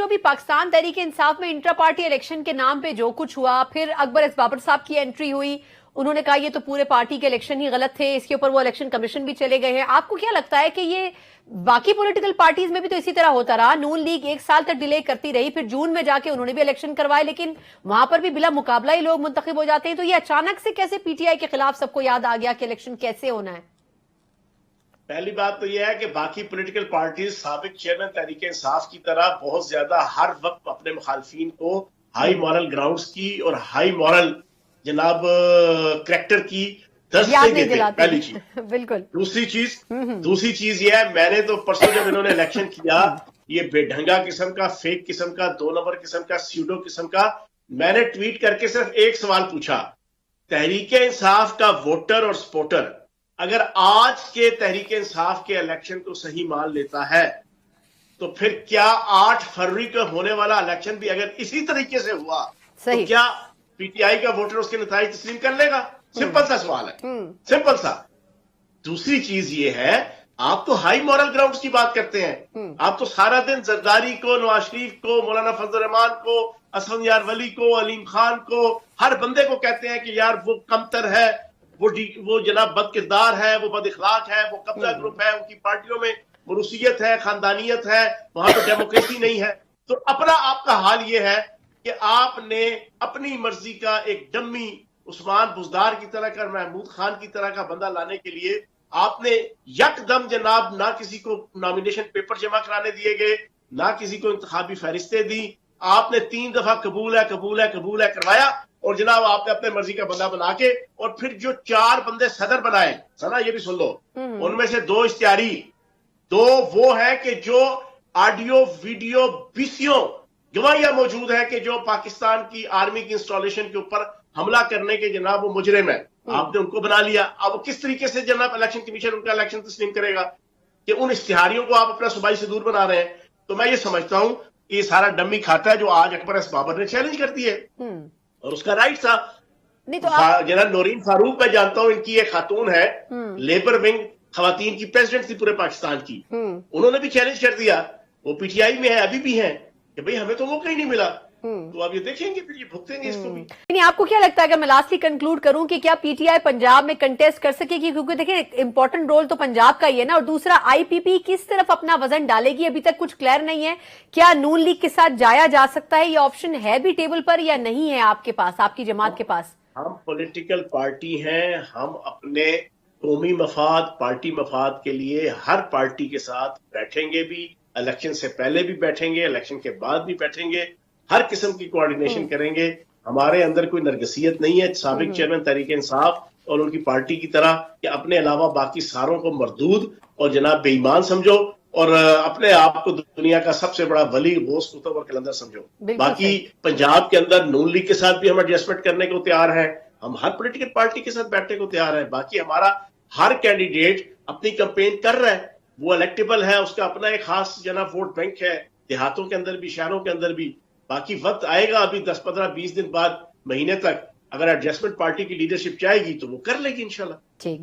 जो भी पाकिस्तान तहरीक इंसाफ में इंट्रा पार्टी इलेक्शन के नाम पे जो कुछ हुआ, फिर अकबर एस बाबर साहब की एंट्री हुई, उन्होंने कहा ये तो पूरे पार्टी के इलेक्शन ही गलत थे, इसके ऊपर वो इलेक्शन कमीशन भी चले गए हैं। आपको क्या लगता है कि ये बाकी पॉलिटिकल पार्टीज में भी तो इसी तरह होता रहा? नून लीग 1 साल तक डिले करती रही, फिर जून में जाके उन्होंने भी इलेक्शन करवाए, लेकिन वहां पर भी बिला मुकाबला ही लोग मुंतखब हो जाते हैं। तो ये अचानक से कैसे पीटीआई के खिलाफ सबको याद आ गया कि इलेक्शन कैसे होना है? पहली बात तो यह है कि बाकी पॉलिटिकल पार्टीज साबिक चेयरमैन तहरीक इंसाफ की तरह बहुत ज्यादा हर वक्त अपने मुखालफिन को हाई मॉरल ग्राउंड्स की और हाई मॉरल जनाब करैक्टर की दस्त नहीं देते। पहली चीज। बिल्कुल। दूसरी चीज यह है, मैंने तो परसों जब इन्होंने इलेक्शन किया, ये बेढंगा किस्म का, फेक किस्म का, 2 नंबर किस्म का, स्यूडो किस्म का, मैंने ट्वीट करके सिर्फ एक सवाल पूछा, तहरीक इंसाफ का वोटर और सपोर्टर अगर आज के तहरीक इंसाफ के इलेक्शन को सही मान लेता है तो फिर क्या 8 फरवरी को होने वाला इलेक्शन भी अगर इसी तरीके से हुआ तो क्या पीटीआई का वोटर उसके नतीजे तस्लीम कर लेगा? सिंपल सा सवाल है, सिंपल सा। दूसरी चीज ये है, आप तो हाई मॉरल ग्राउंड्स की बात करते हैं, आप तो सारा दिन जरदारी को, नवाज शरीफ को, मौलाना फजल रहमान को, असद यार वली को, अलीम खान को, हर बंदे को कहते हैं कि यार वो कमतर है, वो जनाब बद किरदार है, वो बद इखलाक है, वो कब्जा ग्रुप है, उनकी पार्टियों में मरूसियत है, खानदानियत है, वहां तो डेमोक्रेसी नहीं है। तो अपना आपका हाल ये है कि आपने अपनी मर्जी का एक डम्मी उस्मान बुजदार की तरह का, महमूद खान की तरह का बंदा लाने के लिए आपने यकदम जनाब ना किसी को नॉमिनेशन पेपर जमा कराने दिए गए, ना किसी को इंतखाबी फहरिस्तें दी, आपने 3 दफा कबूल है कबूल है कबूल है करवाया और जनाब आपने अपने मर्जी का बंदा बना के, और फिर जो 4 बंदे सदर बनाए, सना ये भी सुन लो, उनमें से 2 इख्तियारी, 2 वो है कि जो ऑडियो वीडियो बीसियों गवाहियां मौजूद है कि जो पाकिस्तान की आर्मी की इंस्टॉलेशन के ऊपर हमला करने के जनाब वो मुजरिम है, आपने उनको बना लिया। अब किस तरीके से जनाब इलेक्शन कमीशन उनका इलेक्शन तस्लीम करेगा कि उन इश्तिहारियों को आप अपना सूबाई से दूर बना रहे हैं? तो मैं ये समझता हूं कि ये सारा डम्मी खाता है जो आज अकबर एस बाबर ने चैलेंज कर दी है और उसका राइट था। नहीं तो जनाब नौरीन फारूक मैं जानता हूं, इनकी एक खातून है, लेबर विंग खवातीन की प्रेसिडेंट थी पूरे पाकिस्तान की, उन्होंने भी चैलेंज कर दिया, वो पीटीआई में है, अभी भी है, कि भाई हमें तो मौका ही नहीं मिला। तो आप ये देखेंगे फिर ये भुगतेंगे इसको भी। नहीं, आपको क्या लगता है, अगर मैं लास्टली कंक्लूड करूं, कि क्या पीटीआई पंजाब में कंटेस्ट कर सकेगी? क्योंकि देखिए इंपॉर्टेंट रोल तो पंजाब का ही है ना, और दूसरा आईपीपी किस तरफ अपना वजन डालेगी अभी तक कुछ क्लियर नहीं है। क्या नून लीग के साथ जाया जा सकता है? ये ऑप्शन है भी टेबल पर या नहीं है आपके पास, आपकी जमात के पास? हम पॉलिटिकल पार्टी हैं, हम अपने कौमी मफाद, पार्टी मफाद के लिए हर पार्टी के साथ बैठेंगे भी, इलेक्शन से पहले भी बैठेंगे, इलेक्शन के बाद भी बैठेंगे, हर किस्म की कोऑर्डिनेशन करेंगे। हमारे अंदर कोई नरगसियत नहीं है साबिक चेयरमैन तहरीक इंसाफ और उनकी पार्टी की तरह कि अपने अलावा बाकी सारों को मरदूद और जनाब बेईमान समझो और अपने आप को दुनिया का सबसे बड़ा वली, गौस, कुतुब और कलंदर समझो। बाकी पंजाब के अंदर नून लीग के साथ भी हम एडजस्टमेंट करने को तैयार हैं, हम हर पॉलिटिकल पार्टी के साथ बैठने को तैयार है। बाकी हमारा हर कैंडिडेट अपनी कैंपेन कर रहा है, वो इलेक्टेबल है, उसका अपना एक खास जनाब वोट बैंक है, देहातों के अंदर भी, शहरों के अंदर भी। बाकी वक्त आएगा, अभी 10, 15, 20 दिन बाद, महीने तक, अगर एडजस्टमेंट पार्टी की लीडरशिप चाहेगी तो वो कर लेगी इंशाल्लाह। ठीक।